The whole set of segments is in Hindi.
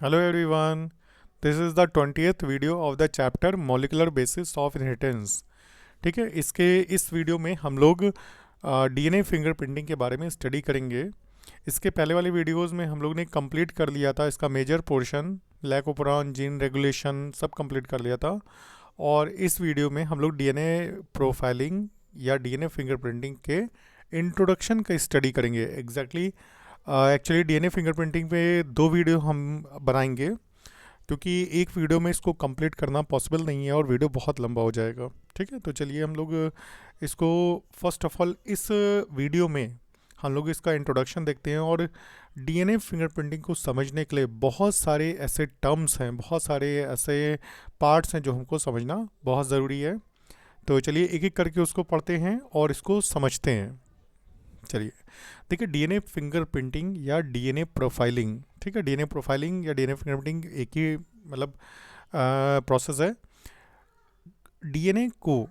Hello everyone. This is the 20th video of the chapter Molecular Basis of Inheritance. ठीक है, इसके इस वीडियो में हम लोग डीएनए फिंगरप्रिंटिंग के बारे में स्टडी करेंगे। इसके पहले वाले वीडियोस में हम लोग ने कंप्लीट कर लिया था इसका मेजर पोर्शन, लैकोपोरान जीन रेगुलेशन सब कंप्लीट कर लिया था। और इस वीडियो में हम लोग डीएनए प्रोफाइलिंग या डीएनए फिंगरप्रिंटिंग के इंट्रोडक्शन का स्टडी करेंगे। एक्चुअली डीएनए फिंगरप्रिंटिंग पे दो वीडियो हम बनाएंगे, क्योंकि एक वीडियो में इसको कंप्लीट करना पॉसिबल नहीं है और वीडियो बहुत लंबा हो जाएगा। ठीक है, तो चलिए हम लोग इसको फर्स्ट ऑफ ऑल इस वीडियो में हम लोग इसका इंट्रोडक्शन देखते हैं। और डीएनए फिंगरप्रिंटिंग को समझने के लिए बहुत सारे ऐसे टर्म्स हैं, बहुत सारे ऐसे पार्ट्स हैं जो हमको समझना बहुत ज़रूरी है। तो चलिए एक एक करके उसको पढ़ते हैं और इसको समझते हैं। चलिए देखिए, डीएनए फिंगरप्रिंटिंग या डीएनए प्रोफाइलिंग। ठीक है, डीएनए प्रोफाइलिंग या डीएनए फिंगरप्रिंटिंग एक ही मतलब प्रोसेस है। डीएनए को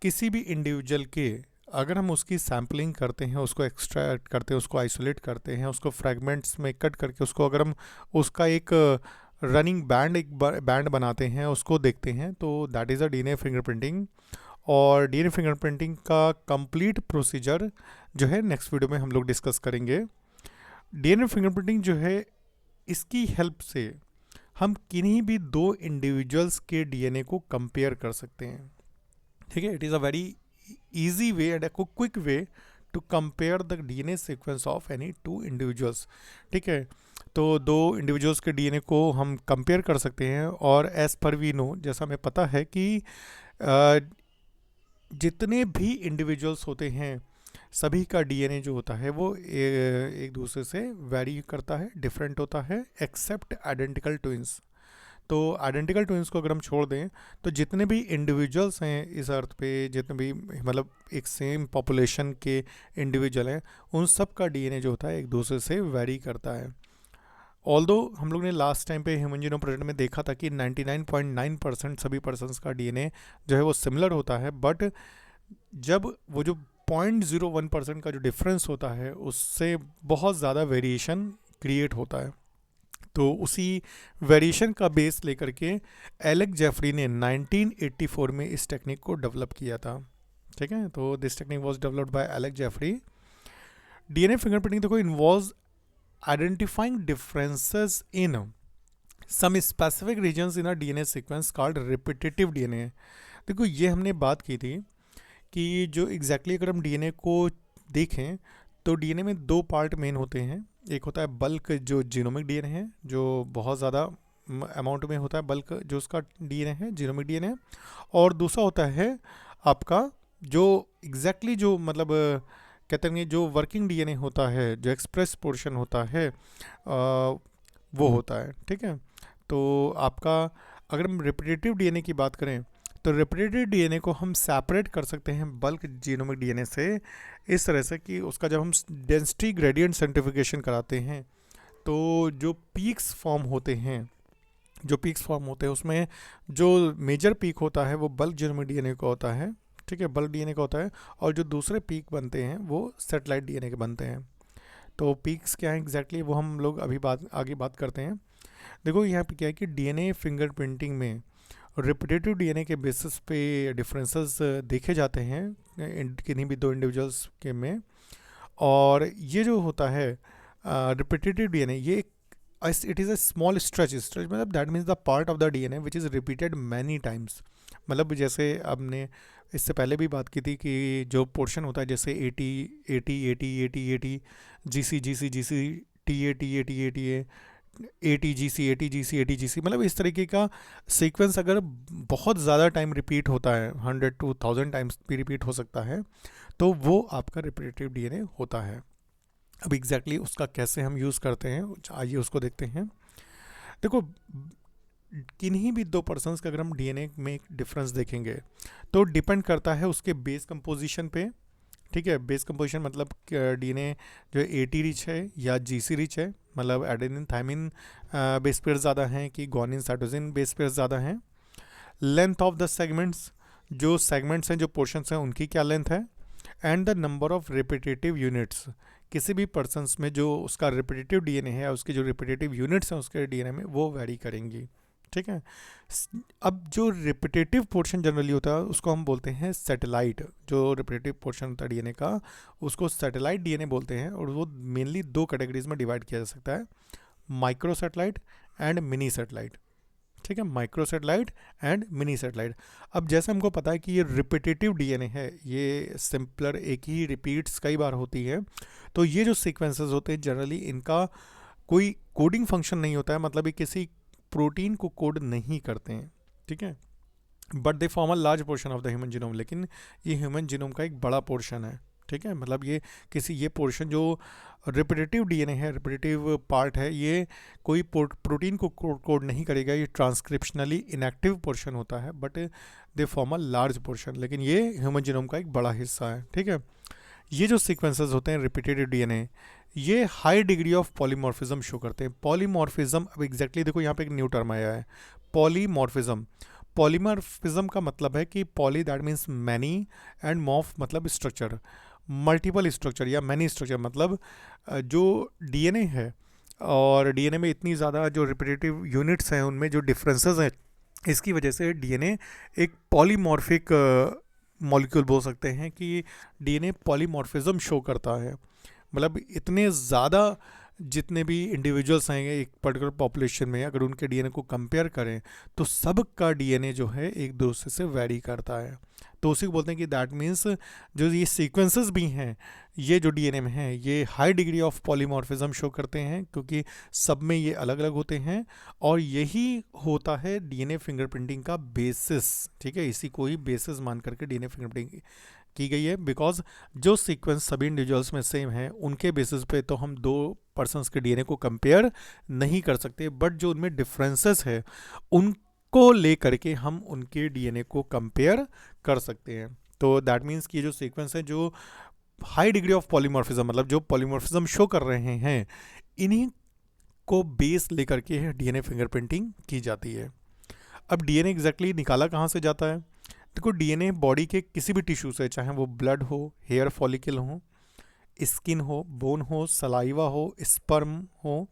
किसी भी इंडिविजुअल के अगर हम उसकी सैम्पलिंग करते हैं, उसको एक्सट्रैक्ट करते हैं, उसको आइसोलेट करते हैं, उसको फ्रैगमेंट्स में कट करके उसको अगर हम उसका एक रनिंग बैंड एक बैंड बनाते हैं, उसको देखते हैं, तो that is a DNA fingerprinting. और डीएनए फिंगरप्रिंटिंग का कंप्लीट प्रोसीजर जो है नेक्स्ट वीडियो में हम लोग डिस्कस करेंगे। डीएनए फिंगरप्रिंटिंग जो है, इसकी हेल्प से हम किन्हीं भी दो इंडिविजुअल्स के डीएनए को कंपेयर कर सकते हैं। ठीक है, it is a very easy way and quick way to compare the DNA sequence of any two individuals. ठीक है, तो दो इंडिविजुअल्स के डीएनए को हम कंपेयर कर सकते हैं। और एज पर वी नो, जैसा हमें पता है कि जितने भी इंडिविजुअल्स होते हैं सभी का डीएनए जो होता है वो एक दूसरे से वेरी करता है, डिफरेंट होता है, एक्सेप्ट आइडेंटिकल ट्विंस। तो आइडेंटिकल ट्विंस को अगर हम छोड़ दें तो जितने भी इंडिविजुअल्स हैं इस अर्थ पे, जितने भी मतलब एक सेम पॉपुलेशन के इंडिविजुअल हैं, उन सब का डीएनए जो होता है एक दूसरे से वेरी करता है। ऑल्दो हम लोग ने लास्ट टाइम पे ह्यूमन जीनोम प्रोजेक्ट में देखा था कि 99.9% सभी पर्सन्स का डीएनए जो है वो सिमिलर होता है, बट जब वो जो 0.01% का जो डिफरेंस होता है उससे बहुत ज़्यादा वेरिएशन क्रिएट होता है। तो उसी वेरिएशन का बेस लेकर के एलेक जेफरी ने 1984 में इस टेक्निक को डेवलप किया था। ठीक है, तो this technique was developed by Alec Jeffrey. DNA fingerprinting देखो involves identifying differences in some specific regions in a DNA sequence called repetitive DNA. देखो ये हमने बात की थी कि जो एग्जैक्टली अगर हम डीएनए को देखें तो डीएनए में दो पार्ट मेन होते हैं। एक होता है बल्क जो जीनोमिक डीएनए है, जो बहुत ज़्यादा अमाउंट में होता है, बल्क जो उसका डीएनए है, जीनोमिक डीएनए। और दूसरा होता है आपका जो एग्जैक्टली जो मतलब कहते हैं जो वर्किंग डीएनए होता है, जो एक्सप्रेस पोर्शन होता है वो होता है। ठीक है, तो आपका अगर हम रिपीटेटिव डीएनए की बात करें तो रिपीटेटिव डीएनए को हम सेपरेट कर सकते हैं बल्क जीनोमिक डीएनए से, इस तरह से कि उसका जब हम डेंसिटी ग्रेडियंट सेंट्रिफिकेशन कराते हैं तो जो पीक्स फॉर्म होते हैं, उसमें जो मेजर पीक होता है वो बल्क जीनोमिक डीएनए का होता है। ठीक है, बल्क डीएनए का होता है। और जो दूसरे पीक बनते हैं वो सेटेलाइट डीएनए के बनते हैं। तो पीक्स क्या है एग्जैक्टली वो हम लोग अभी आगे बात करते हैं। देखो यहाँ पे क्या है कि डीएनए फिंगरप्रिंटिंग में रिपीटेटिव डीएनए के बेसिस पे डिफरेंसेस देखे जाते हैं किन्हीं भी दो इंडिविजुअल्स के में। और ये जो होता है रिपीटेटिव डीएनए, ये it is a small stretch मतलब that means the part of the DNA which is repeated many times. मतलब जैसे हमने इससे पहले भी बात की थी कि जो पोर्शन होता है जैसे 80 GC GC GC T A ATGC मतलब इस तरीके का सीक्वेंस अगर बहुत ज़्यादा टाइम रिपीट होता है, 100 to 1000 टाइम्स भी रिपीट हो सकता है, तो वो आपका रिपीटेटिव डीएनए होता है। अब एग्जैक्टली उसका कैसे हम यूज़ करते हैं आइए उसको देखते हैं। देखो किन्हीं भी दो पर्सन्स का अगर हम डीएनए में एक डिफरेंस देखेंगे तो डिपेंड करता है उसके बेस कंपोजिशन पे। ठीक है, बेस कंपोजिशन मतलब डीएनए जो एटी रिच है या जीसी रिच है, मतलब एडेनिन थायमिन बेस पेयर ज़्यादा हैं कि गुआनिन साइटोसिन बेस पेयर ज़्यादा हैं। लेंथ ऑफ द सेगमेंट्स, जो सेगमेंट्स हैं, जो पोर्शंस हैं, उनकी क्या लेंथ है। And the number of repetitive units, किसी भी पर्सन्स में जो उसका रिपीटेटिव डीएनए है, उसके जो रिपीटेटिव यूनिट्स हैं उसके डीएनए में, वो वैरी करेंगी। ठीक है। अब जो रिपीटेटिव पोर्शन जनरली होता है उसको हम बोलते हैं सैटेलाइट। जो रिपीटेटिव पोर्शन होता है डीएनए का उसको सैटेलाइट डीएनए बोलते हैं, और वो मेनली दो कैटेगरीज में डिवाइड किया जा सकता है, micro satellite and mini satellite. ठीक है, micro satellite and mini satellite. अब जैसे हमको पता है कि ये रिपीटेटिव डीएनए है, ये सिंपलर एक ही रिपीट्स कई बार होती है, तो ये जो सीक्वेंसेस होते हैं जनरली इनका कोई कोडिंग फंक्शन नहीं होता है, मतलब ये किसी प्रोटीन को कोड नहीं करते हैं। ठीक है, but they form a large portion of the human genome, लेकिन ये ह्यूमन जीनोम का एक बड़ा पोर्शन है। ठीक है, मतलब ये पोर्शन जो रिपीटेटिव डीएनए है, रिपीटेटिव पार्ट है, ये कोई प्रोटीन को कोड नहीं करेगा, ये ट्रांसक्रिप्शनली इनएक्टिव पोर्शन होता है, but they form a large portion, लेकिन ये ह्यूमन जीनोम का एक बड़ा हिस्सा है। ठीक है, ये जो सीक्वेंसेस होते हैं रिपीटेटिव डीएनए, ये high degree of polymorphism show करते हैं। पॉलीमॉर्फिज्म, अब एग्जैक्टली देखो यहाँ पे एक न्यू टर्म आया है, पॉलीमॉर्फिज्म। पॉलीमॉर्फिज्म का मतलब है कि poly that means many, and morph मतलब स्ट्रक्चर, मल्टीपल स्ट्रक्चर या मैनी स्ट्रक्चर, मतलब जो डीएनए है और डीएनए में इतनी ज़्यादा जो रिपीटेटिव यूनिट्स हैं उनमें जो डिफरेंसेस हैं, इसकी वजह से डीएनए एक पॉलीमॉर्फिक मॉलिक्यूल बोल सकते हैं कि डीएनए पॉलीमॉर्फिज्म शो करता है। मतलब इतने ज़्यादा जितने भी इंडिविजुअल्स हैं एक पर्टिकुलर पॉपुलेशन में, अगर उनके डीएनए को कंपेयर करें तो सब का डीएनए जो है एक दूसरे से वैरी करता है। तो उसी को बोलते हैं कि दैट मीन्स जो ये सीक्वेंसेस भी हैं ये जो डीएनए में हैं ये high degree of polymorphism show करते हैं, क्योंकि सब में ये अलग अलग होते हैं, और यही होता है डीएनए फिंगरप्रिंटिंग का बेसिस। ठीक है, इसी को ही बेसिस मान करके डीएनए फिंगरप्रिंटिंग की गई है, बिकॉज जो सीक्वेंस सभी इंडिविजुअल्स में सेम है उनके बेसिस पे तो हम दो पर्सन्स के डीएनए को कंपेयर नहीं कर सकते, बट जो उनमें डिफरेंसेस है उनको ले करके हम उनके डीएनए को कंपेयर कर सकते हैं। तो दैट मीन्स कि ये जो सीक्वेंस है जो हाई डिग्री ऑफ पॉलीमॉर्फिज्म, मतलब जो पॉलीमॉर्फिज्म शो कर रहे हैं, इन्हीं को बेस लेकर के डीएनए फिंगरप्रिंटिंग की जाती है। अब डीएनए एग्जैक्टली निकाला कहाँ से जाता है? देखो, डीएनए बॉडी के किसी भी टिश्यू से, चाहे वो ब्लड हो, हेयर फॉलिकल हो, स्किन हो, बोन हो, सलाइवा हो, स्पर्म हो,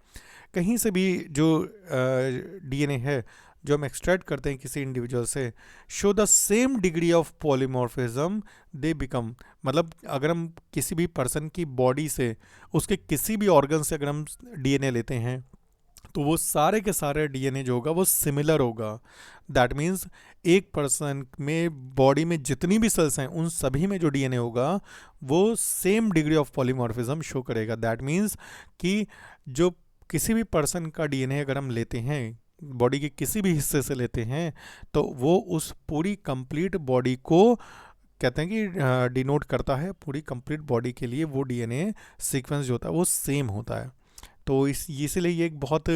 कहीं से भी जो डीएनए है जो हम एक्सट्रैक्ट करते हैं किसी इंडिविजुअल से, show the same degree of polymorphism they become. मतलब अगर हम किसी भी पर्सन की बॉडी से, उसके किसी भी ऑर्गन से अगर हम डीएनए लेते हैं तो वो सारे के सारे डीएनए जो होगा वो सिमिलर होगा। दैट मीन्स एक पर्सन में बॉडी में जितनी भी सेल्स हैं उन सभी में जो डीएनए होगा वो same degree of polymorphism show करेगा। दैट मीन्स कि जो किसी भी पर्सन का डीएनए अगर हम लेते हैं, बॉडी के किसी भी हिस्से से लेते हैं, तो वो उस पूरी कंप्लीट बॉडी को कहते हैं कि डिनोट करता है। पूरी कंप्लीट बॉडी के लिए वो डीएनए सीक्वेंस जो होता है वो सेम होता है। तो इसीलिए ये एक बहुत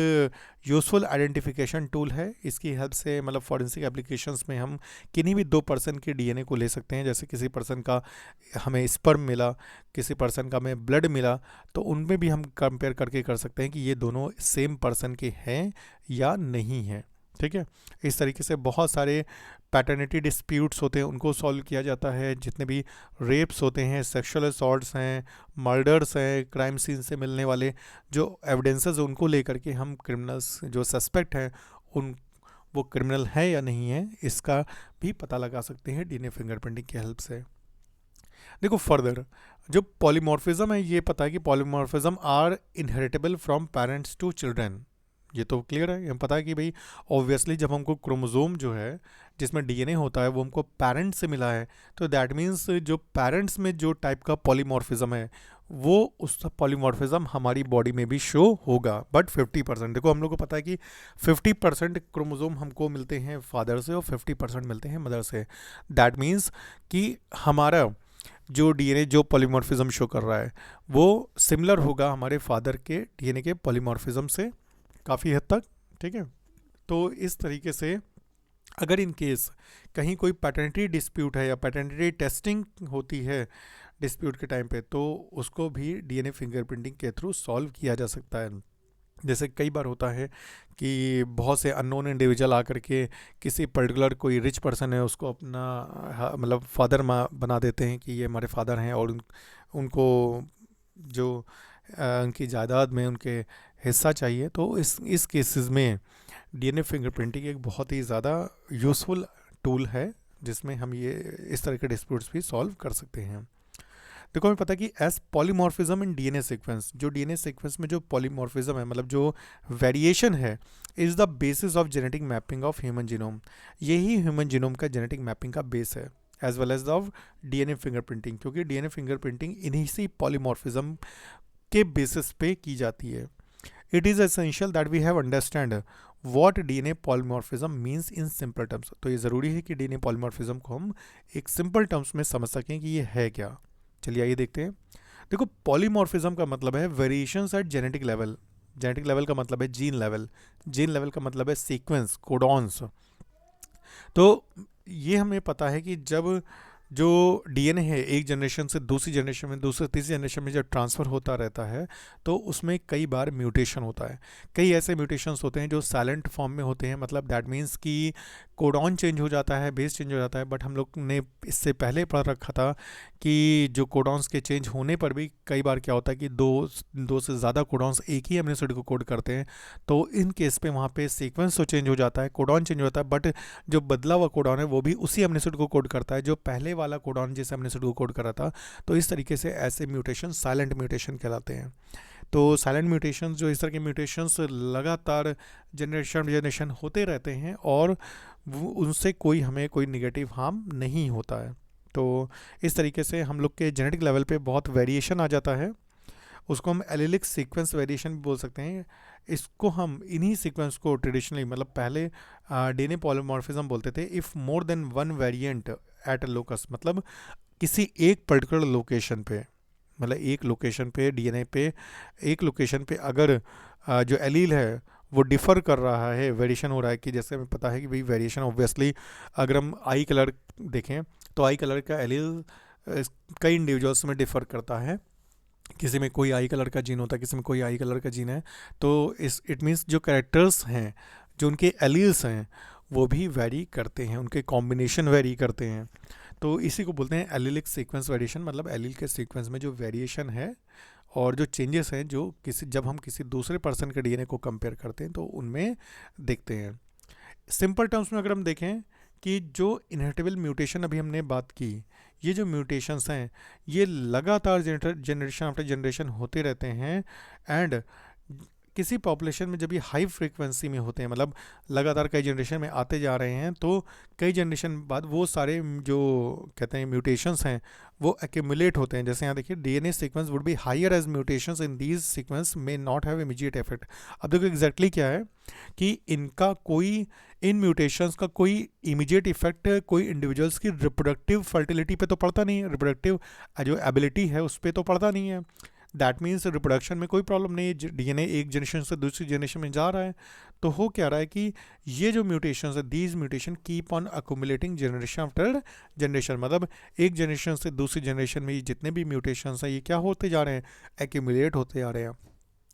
यूज़फुल आइडेंटिफिकेशन टूल है। इसकी हेल्प से मतलब फॉरेंसिक एप्लीकेशंस में हम किन्हीं भी दो पर्सन के डीएनए को ले सकते हैं। जैसे किसी पर्सन का हमें स्पर्म मिला, किसी पर्सन का हमें ब्लड मिला, तो उनमें भी हम कंपेयर करके कर सकते हैं कि ये दोनों सेम पर्सन के हैं या नहीं हैं। ठीक है, इस तरीके से बहुत सारे पैटर्निटी डिस्प्यूट्स होते हैं उनको सॉल्व किया जाता है। जितने भी रेप्स होते हैं, सेक्सुअल असॉल्ट्स हैं, मर्डर्स हैं, क्राइम सीन से मिलने वाले जो एविडेंसेस उनको लेकर के हम क्रिमिनल्स जो सस्पेक्ट हैं उन वो क्रिमिनल है या नहीं है इसका भी पता लगा सकते हैं डीएनए फिंगरप्रिंटिंग की हेल्प से। देखो फर्दर जो पॉलीमॉर्फिज्म है, ये पता है कि polymorphism are inheritable from parents to children. ये तो क्लियर है, हम पता है कि भाई ऑब्वियसली जब हमको क्रोमोसोम जो है जिसमें डीएनए होता है वो हमको पेरेंट्स से मिला है, तो दैट मीन्स जो पेरेंट्स में जो टाइप का पॉलीमॉर्फिज्म है वो उस पॉलीमॉर्फिज्म हमारी बॉडी में भी शो होगा, बट 50%। देखो हम लोग को पता है कि 50% क्रोमोसोम हमको मिलते हैं फादर से और 50% मिलते हैं मदर से। दैट मीन्स कि हमारा जो डीएनए जो पॉलीमॉर्फिज्म शो कर रहा है वो सिमिलर होगा हमारे फादर के डीएनए के पॉलीमॉर्फिज्म से काफ़ी हद तक। ठीक है, तो इस तरीके से अगर इन केस कहीं कोई पैटर्निटी डिस्प्यूट है या पैटर्निटी टेस्टिंग होती है डिस्प्यूट के टाइम पे, तो उसको भी डीएनए फिंगरप्रिंटिंग के थ्रू सॉल्व किया जा सकता है। जैसे कई बार होता है कि बहुत से अननोन इंडिविजुअल आकर के किसी पर्टिकुलर कोई रिच पर्सन है उसको अपना मतलब फादर बना देते हैं कि ये हमारे फादर हैं, और उनको जो उनकी जायदाद में उनके हिस्सा चाहिए। तो इस केसेस में डीएनए फिंगरप्रिंटिंग एक बहुत ही ज़्यादा यूज़फुल टूल है, जिसमें हम ये इस तरह के डिस्प्यूट्स भी सॉल्व कर सकते हैं। देखो हमें पता है कि as polymorphism in DNA sequence, जो डीएनए सीक्वेंस में जो पॉलीमॉर्फिज्म है, मतलब जो वेरिएशन है, is the basis of genetic mapping of human genome. यही ह्यूमन जीनोम का जेनेटिक मैपिंग का बेस है, as well as of DNA fingerprinting, क्योंकि डीएनए फिंगरप्रिंटिंग इन्हीं सी पॉलीमॉर्फिज्म के बेसिस पे की जाती है। It is essential that we have understand what DNA polymorphism means in simple terms. तो ये ज़रूरी है कि डीएनए पॉलीमॉर्फिज्म को हम एक सिंपल टर्म्स में समझ सकें कि ये है क्या। चलिए आइए देखते हैं। देखो पॉलीमॉर्फिज्म का मतलब है variations at genetic level. Genetic level का मतलब है जीन लेवल, जीन लेवल का मतलब है सीक्वेंस, कोडॉन्स। तो ये हमें पता है कि जब जो डीएनए है एक जनरेशन से दूसरी जनरेशन में, दूसरे तीसरी जनरेशन में जब ट्रांसफ़र होता रहता है, तो उसमें कई बार म्यूटेशन होता है। कई ऐसे म्यूटेशंस होते हैं जो साइलेंट फॉर्म में होते हैं, मतलब दैट मीन्स कि कोडॉन चेंज हो जाता है, बेस चेंज हो जाता है। बट हम लोग ने इससे पहले पढ़ रखा था कि जो कोडॉन्स के चेंज होने पर भी कई बार क्या होता है कि दो से ज़्यादा कोडॉन्स एक ही अमीनो एसिड को कोड करते हैं। तो इन केस पे वहाँ पे सीक्वेंस तो चेंज हो जाता है, कोडॉन चेंज हो जाता है, बट जो बदला हुआ कोडॉन है वो भी उसी अमीनो एसिड को कोड करता है जो पहले वाला कोडॉन जिस अमीनो एसिड को कोड करा था। तो इस तरीके से ऐसे म्यूटेशन साइलेंट म्यूटेशन कहलाते हैं। तो साइलेंट म्यूटेशन, जो इस तरह के म्यूटेशंस लगातार जनरेशन होते रहते हैं और उनसे हमें कोई निगेटिव हार्म नहीं होता है। तो इस तरीके से हम लोग के जेनेटिक लेवल पे बहुत वेरिएशन आ जाता है। उसको हम एलिलिक सीक्वेंस वेरिएशन भी बोल सकते हैं। इसको हम इन्हीं सीक्वेंस को ट्रेडिशनली, मतलब पहले डीएनए पॉलीमॉर्फिज्म बोलते थे if more than one variant at a locus, मतलब किसी एक पर्टिकुलर लोकेशन पे, मतलब एक लोकेशन पे डीएनए पे एक लोकेशन पे अगर जो एलील है वो डिफ़र कर रहा है, वेरिएशन हो रहा है, कि जैसे हमें पता है कि भाई वेरिएशन ऑब्वियसली अगर हम आई कलर देखें तो आई कलर का एलील कई इंडिविजुअल्स में डिफ़र करता है। किसी में कोई आई कलर का जीन होता है, किसी में कोई आई कलर का जीन है। तो इट मीन्स जो कैरेक्टर्स हैं, जो उनके एलील्स हैं, वो भी वेरी करते हैं, उनके कॉम्बिनेशन वेरी करते हैं। तो इसी को बोलते हैं एलिलिक सीक्वेंस वेरिएशन, मतलब एलील के सीक्वेंस में जो वेरिएशन है और जो चेंजेस हैं जो जब हम किसी दूसरे पर्सन के डीएनए को कंपेयर करते हैं तो उनमें देखते हैं। सिंपल टर्म्स में अगर हम देखें कि जो इनहेरिटेबल म्यूटेशन अभी हमने बात की, ये जो म्यूटेशंस हैं ये लगातार जनरेशन आफ्टर जनरेशन होते रहते हैं। एंड किसी पॉपुलेशन में जब ये हाई फ्रीक्वेंसी में होते हैं, मतलब लगातार कई जनरेशन में आते जा रहे हैं, तो कई जनरेशन बाद वो सारे जो कहते हैं म्यूटेशंस हैं वो एक्यूमुलेट होते हैं। जैसे यहाँ देखिए DNA sequence would be higher as mutations in these sequence may not have immediate effect. अब देखो एग्जैक्टली क्या है कि इनका कोई, इन म्यूटेशंस का कोई इमीडिएट इफेक्ट कोई इंडिविजुअल्स की रिप्रोडक्टिव फर्टिलिटी पे तो पड़ता नहीं है, रिप्रोडक्टिव जो एबिलिटी है उस पर तो पड़ता नहीं है। दैट मीन्स रिप्रोडक्शन में कोई प्रॉब्लम नहीं है, डीएनए एक जनरेशन से दूसरी जनरेशन में जा रहा है। तो हो क्या रहा है कि ये जो म्यूटेशंस है, these mutation keep on accumulating generation after generation, मतलब एक जनरेशन से दूसरी जनरेशन में ये जितने भी म्यूटेशंस हैं ये क्या होते जा रहे हैं, एक्यूमुलेट होते जा रहे हैं,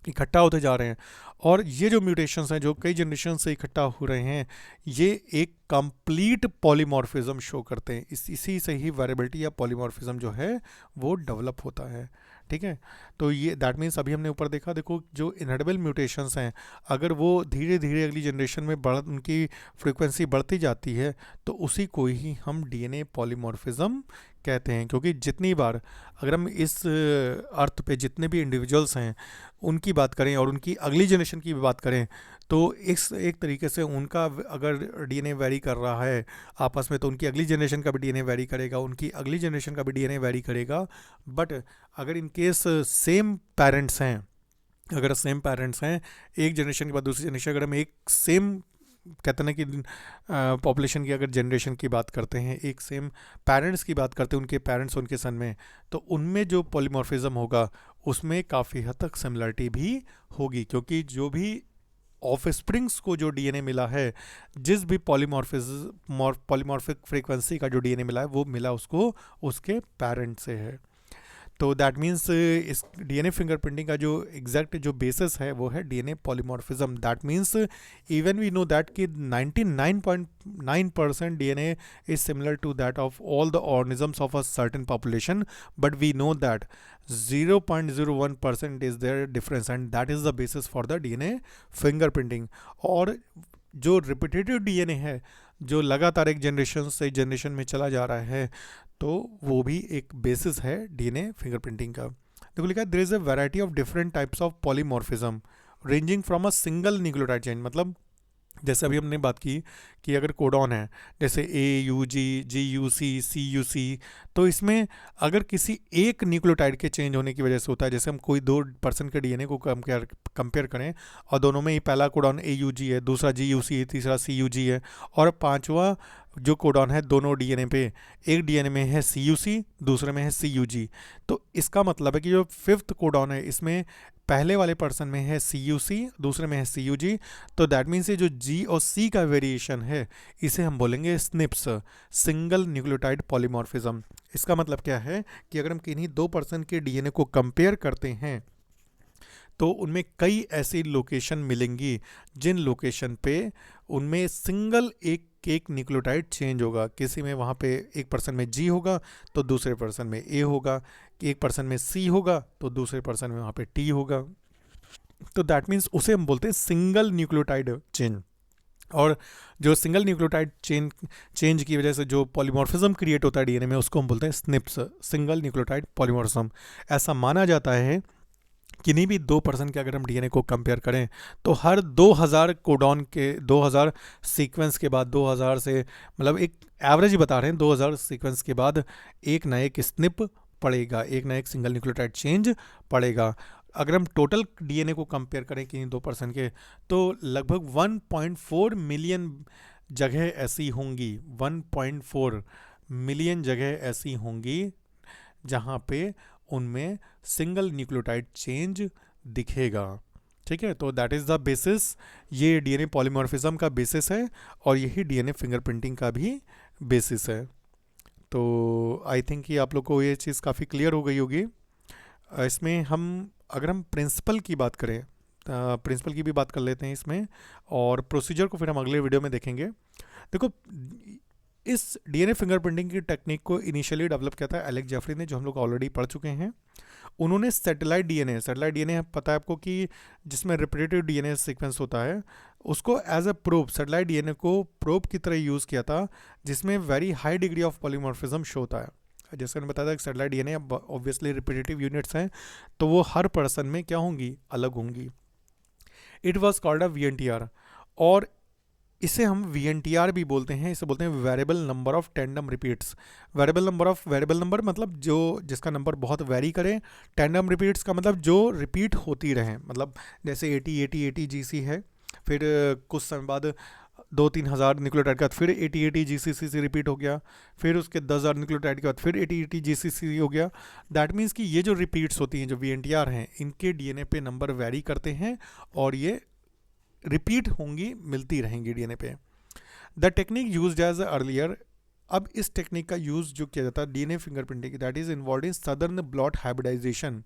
इकट्ठा होते जा रहे हैं। और ये जो म्यूटेशंस हैं जो कई जनरेशन से इकट्ठा हो रहे हैं, ये एक कंप्लीट पॉलीमॉर्फिज्म शो करते हैं। इसी से ही वेरिएबिलिटी या पॉलीमॉर्फिज्म जो है वो डेवलप होता है। ठीक है, तो ये दैट मीन्स अभी हमने ऊपर देखा, देखो जो इनहेरिटेबल म्यूटेशंस हैं अगर वो धीरे धीरे अगली जनरेशन में उनकी फ्रीक्वेंसी बढ़ती जाती है तो उसी को ही हम डीएनए पॉलीमॉर्फिज्म कहते हैं। क्योंकि जितनी बार अगर हम इस अर्थ पे जितने भी इंडिविजुअल्स हैं उनकी बात करें और उनकी अगली जनरेशन की भी बात करें, तो इस एक तरीके से उनका अगर डीएनए वेरी कर रहा है आपस में, तो उनकी अगली जनरेशन का भी डीएनए वेरी करेगा, उनकी अगली जनरेशन का भी डीएनए वेरी करेगा। बट अगर इन केस सेम पेरेंट्स हैं, अगर सेम पेरेंट्स हैं एक जनरेशन के बाद दूसरी जनरेशन, अगर हम एक सेम कहते हैं कि पॉपुलेशन की अगर जनरेशन की बात करते हैं, एक सेम पेरेंट्स की बात करते हैं, उनके पेरेंट्स उनके सन में, तो उनमें जो पॉलीमॉर्फिज्म होगा उसमें काफ़ी हद तक सिमिलरिटी भी होगी। क्योंकि जो भी ऑफ स्प्रिंग्स को जो डीएनए मिला है, जिस भी पॉलीमॉर्फिक फ्रीक्वेंसी का जो डीएनए मिला है वो मिला उसको उसके पेरेंट से है। तो दैट मीन्स इस डीएनए फिंगरप्रिंटिंग का जो एग्जैक्ट जो बेसिस है वो है DNA polymorphism. That means even we know that कि 99.9% DNA is similar to that of all the organisms of a certain population, but we know that 0.01% is there difference and that is the basis for the DNA fingerprinting. और जो रिपीटेटिव डीएनए है जो लगातार एक जनरेशन से जनरेशन में चला जा रहा है, तो वो भी एक बेसिस है डीएनए फिंगरप्रिंटिंग का। देखो लिखा है there is a variety of different types of polymorphism ranging from a single nucleotide chain. मतलब जैसे अभी हमने बात की कि अगर कोडॉन है जैसे AUG, GUC, CUC, तो इसमें अगर किसी एक न्यूक्लियोटाइड के चेंज होने की वजह से होता है, जैसे हम कोई 2% के डीएनए को कंपेयर करें और दोनों में ही पहला कोडॉन AUG है, दूसरा GUC है, तीसरा CUG है, और पांचवा जो कोडॉन है दोनों डीएनए पे, एक डीएनए में है CUC, दूसरे में है CUG, तो इसका मतलब है कि जो फिफ्थ कोडॉन है इसमें पहले वाले पर्सन में है CUC, दूसरे में है CUG, तो दैट मीन्स ये जो G और C का वेरिएशन है इसे हम बोलेंगे SNPs, सिंगल न्यूक्लियोटाइड पॉलीमॉर्फिज्म। इसका मतलब क्या है कि अगर हम किन्हीं 2% के डीएनए को कंपेयर करते हैं तो उनमें कई ऐसी लोकेशन मिलेंगी जिन लोकेशन पे उनमें सिंगल एक न्यूक्लियोटाइड चेंज होगा। किसी में वहाँ पे एक पर्सन में G होगा तो दूसरे पर्सन में A होगा, एक पर्सन में C होगा तो दूसरे पर्सन में वहाँ पे T होगा। तो दैट मीन्स उसे हम बोलते हैं सिंगल न्यूक्लियोटाइड चेंज। और जो सिंगल न्यूक्लियोटाइड चेंज की वजह से जो पॉलीमॉर्फिज्म क्रिएट होता है डीएनए में उसको हम बोलते हैं SNPs, सिंगल न्यूक्लियोटाइड पॉलीमॉर्फिज्म। ऐसा माना जाता है किन्हीं भी 2% के अगर हम डीएनए को कंपेयर करें तो हर 2000 कोडॉन के 2000 सीक्वेंस के बाद 2000 से, मतलब एक एवरेज बता रहे हैं, 2000 सीक्वेंस के बाद एक ना एक स्निप पड़ेगा, एक ना एक सिंगल न्यूक्लियोटाइड चेंज पड़ेगा। अगर हम टोटल डीएनए को कंपेयर करें किन्हीं 2% के तो लगभग 1.4 मिलियन जगह ऐसी होंगी, 1.4 मिलियन जगह ऐसी होंगी जहाँ पे उनमें सिंगल न्यूक्लियोटाइड चेंज दिखेगा। ठीक है, तो दैट इज़ द बेसिस, ये डीएनए पॉलीमॉर्फिज्म का बेसिस है और यही डीएनए फिंगरप्रिंटिंग का भी बेसिस है। तो आई थिंक ये आप लोग को ये चीज़ काफ़ी क्लियर हो गई होगी। इसमें हम अगर हम प्रिंसिपल की बात करें, प्रिंसिपल की भी बात कर लेते हैं इसमें, और प्रोसीजर को फिर हम अगले वीडियो में देखेंगे। देखो इस डीएनए फिंगरप्रिंटिंग की टेक्निक को इनिशियली डेवलप किया था एलेक्स जेफरी ने, जो हम लोग ऑलरेडी पढ़ चुके हैं। उन्होंने सैटेलाइट डीएनए पता है आपको कि जिसमें रिपीटेटिव डीएनए सीक्वेंस होता है, उसको as a probe, satellite DNA को प्रोब की तरह यूज़ किया था, जिसमें very high degree of polymorphism show होता है। जैसे मैंने बताया था कि satellite DNA obviously repetitive units हैं, तो वो हर पर्सन में क्या होंगी, अलग होंगी। It was called a VNTR, और इसे हम VNTR भी बोलते हैं, इसे बोलते हैं variable number of tandem repeats. Variable number मतलब जो जिसका नंबर बहुत वेरी करे, टैंडम रिपीट्स का मतलब जो रिपीट होती रहें, मतलब जैसे 80 GC है, फिर कुछ समय बाद 2-3 हज़ार न्यूक्लियोटाइड के बाद फिर 80 GCC से रिपीट हो गया, फिर उसके 10,000 न्यूक्लियोटाइड के बाद फिर 80 GCC हो गया। दैट मीन्स कि ये जो रिपीट्स होती हैं, जो VNTR हैं, इनके डीएनए पे नंबर वेरी करते हैं और ये रिपीट होंगी, मिलती रहेंगी डीएनए पे। The technique used as earlier, अब इस टेक्निक का यूज़ जो किया जाता है DNA fingerprinting, that is involve in Southern blot hybridization.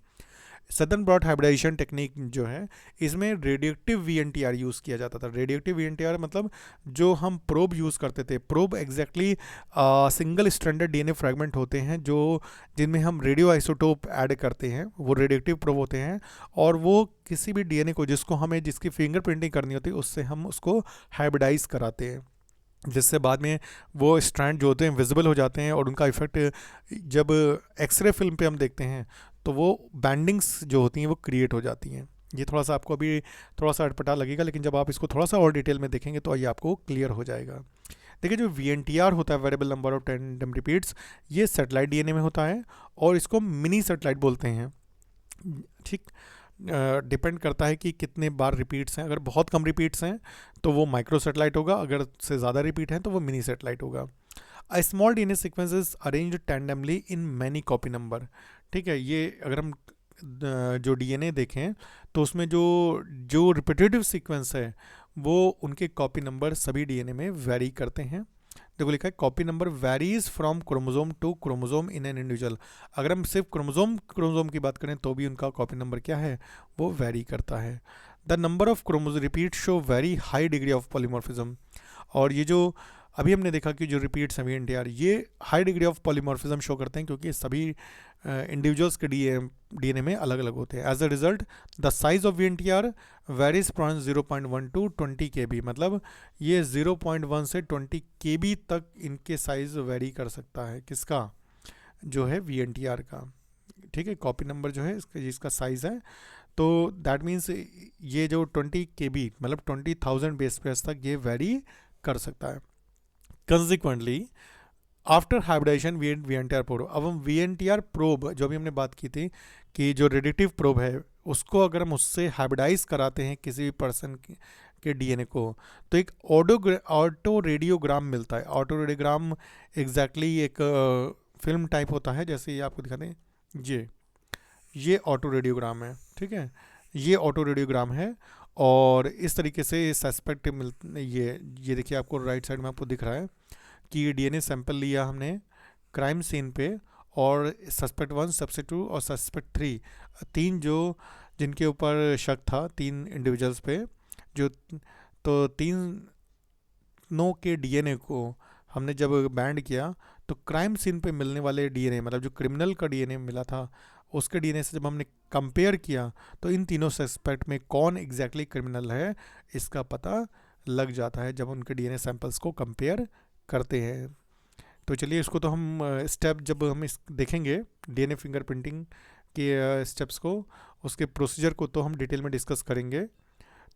Southern blot hybridization technique जो है, इसमें रेडियोएक्टिव VNTR यूज़ किया जाता था। रेडियोएक्टिव VNTR मतलब जो हम प्रोब यूज़ करते थे, probe exactly single stranded DNA fragment होते हैं जो जिनमें हम रेडियो आइसोटोप ऐड करते हैं, वो रेडियोएक्टिव प्रोब होते हैं, और वो किसी भी डीएनए को जिसकी फिंगरप्रिंटिंग करनी होती है उससे हम उसको हाइब्रिडाइज कराते हैं, जिससे बाद में वो स्ट्रैंड जो होते हैं विजिबल हो जाते हैं, और उनका इफेक्ट जब एक्सरे फिल्म पे हम देखते हैं तो वो बैंडिंग्स जो होती हैं वो क्रिएट हो जाती हैं। ये थोड़ा सा आपको अभी थोड़ा सा अटपटा लगेगा, लेकिन जब आप इसको थोड़ा सा और डिटेल में देखेंगे तो ये आपको क्लियर हो जाएगा। देखिए जो VNTR होता है, variable number of tandem repeats, ये सैटेलाइट डीएनए में होता है और इसको मिनी सैटेलाइट बोलते हैं। ठीक, डिपेंड करता है कि कितने बार रिपीट्स हैं। अगर बहुत कम रिपीट्स हैं तो वो माइक्रो सैटेलाइट होगा, अगर से ज़्यादा रिपीट हैं तो वो मिनी सैटेलाइट होगा। A small DNA sequence is arranged tandemly in many copy number. ठीक है, ये अगर हम जो डीएनए देखें तो उसमें जो रिपीटेटिव सीक्वेंस है वो उनके कॉपी नंबर सभी डीएनए में वेरी करते हैं। देखो लिखा है copy number varies from chromosome to chromosome in an individual. अगर हम सिर्फ क्रोमोजोम की बात करें तो भी उनका कॉपी नंबर क्या है, वो वेरी करता है। The number of chromosome repeat show very high degree of polymorphism. और ये जो अभी हमने देखा कि जो रिपीट्स हैं VNTR, ये high degree of polymorphism show करते हैं क्योंकि सभी इंडिविजुअल्स के डीएनए में अलग अलग होते हैं। As a result the size of VNTR varies from 0.1 to 20 KB। मतलब ये 0.1 से 20 KB तक इनके साइज वेरी कर सकता है, किसका, जो है VNTR का। ठीक है, कॉपी नंबर जो है इसका साइज है। तो दैट मीन्स ये जो 20 KB मतलब 20,000 बेस पेयर्स तक ये वेरी कर सकता है। Consequently after hybridization VNTR probe, अब हम VNTR प्रोब जो भी हमने बात की थी कि जो रेडिटिव प्रोब है उसको अगर हम उससे हाइब्रिडाइज कराते हैं किसी भी पर्सन के डीएनए को, तो एक ऑटो रेडियोग्राम मिलता है। ऑटो रेडियोग्राम एग्जैक्टली एक फिल्म टाइप होता है, जैसे ये आपको दिखाते हैं, ये ऑटो रेडियोग्राम है। ठीक है, ये ऑटो रेडियोग्राम है और इस तरीके से सस्पेक्ट ये देखिए आपको राइट साइड में आपको दिख रहा है कि डीएनए सैंपल लिया हमने क्राइम सीन पे, और सस्पेक्ट 1, सस्पेक्ट 2 और सस्पेक्ट 3, तीन जो जिनके ऊपर शक था, 3 इंडिविजुअल्स पे जो, तो तीनों के डीएनए को हमने जब बैंड किया तो क्राइम सीन पे मिलने वाले डीएनए, मतलब जो क्रिमिनल का डीएनए मिला था उसके डीएनए से जब हमने कंपेयर किया तो इन तीनों सस्पेक्ट में कौन एग्जैक्टली क्रिमिनल है इसका पता लग जाता है जब उनके डीएनए सैंपल्स को कंपेयर करते हैं। तो चलिए इसको तो हम स्टेप जब हम इस देखेंगे डीएनए फिंगरप्रिंटिंग के स्टेप्स को, उसके प्रोसीजर को तो हम डिटेल में डिस्कस करेंगे।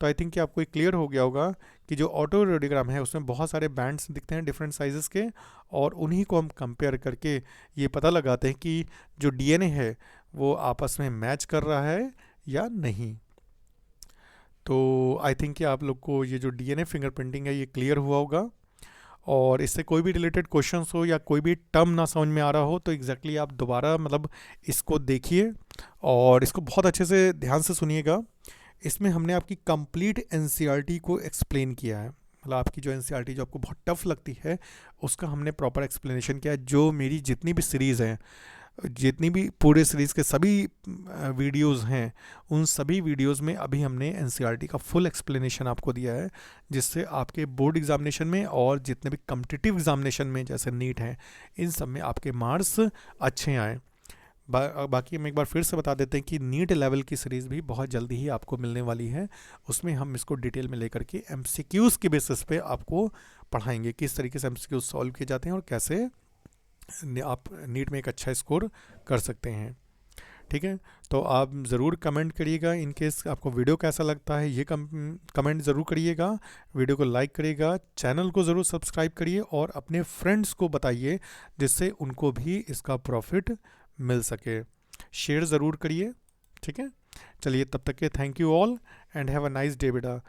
तो आई थिंक कि आपको क्लियर हो गया होगा कि जो ऑटो रेडियोग्राम है उसमें बहुत सारे बैंड्स दिखते हैं डिफरेंट साइजेस के, और उन्हीं को हम कंपेयर करके ये पता लगाते हैं कि जो डीएनए है वो आपस में मैच कर रहा है या नहीं। तो आई थिंक कि आप लोग को ये जो डीएनए फिंगरप्रिंटिंग है ये क्लियर हुआ होगा, और इससे कोई भी रिलेटेड क्वेश्चंस हो या कोई भी टर्म ना समझ में आ रहा हो तो एग्जैक्टली आप दोबारा मतलब इसको देखिए और इसको बहुत अच्छे से ध्यान से सुनिएगा। इसमें हमने आपकी कंप्लीट एनसीईआरटी को एक्सप्लेन किया है, मतलब आपकी जो एनसीईआरटी जो आपको बहुत टफ लगती है उसका हमने प्रॉपर एक्सप्लेनेशन किया है। जो मेरी जितनी भी सीरीज़ हैं, जितनी भी पूरे सीरीज़ के सभी वीडियोस हैं, उन सभी वीडियोस में अभी हमने एनसीईआरटी का फुल एक्सप्लेनेशन आपको दिया है, जिससे आपके बोर्ड एग्जामिनेशन में और जितने भी कॉम्पिटिटिव एग्जामिनेशन में जैसे नीट है इन सब में आपके मार्क्स अच्छे आए। बाकी हम एक बार फिर से बता देते हैं कि नीट लेवल की सीरीज़ भी बहुत जल्दी ही आपको मिलने वाली है। उसमें हम इसको डिटेल में लेकर के MCQs के बेसिस पे आपको पढ़ाएंगे किस तरीके से MCQs सॉल्व किए जाते हैं और कैसे आप नीट में एक अच्छा स्कोर कर सकते हैं। ठीक है, तो आप ज़रूर कमेंट करिएगा इन केस आपको वीडियो कैसा लगता है, ये कमेंट ज़रूर करिएगा, वीडियो को लाइक करिएगा, चैनल को ज़रूर सब्सक्राइब करिए और अपने फ्रेंड्स को बताइए जिससे उनको भी इसका प्रॉफिट मिल सके। शेयर ज़रूर करिए। ठीक है, चलिए तब तक के thank you all and have a nice day बेटा।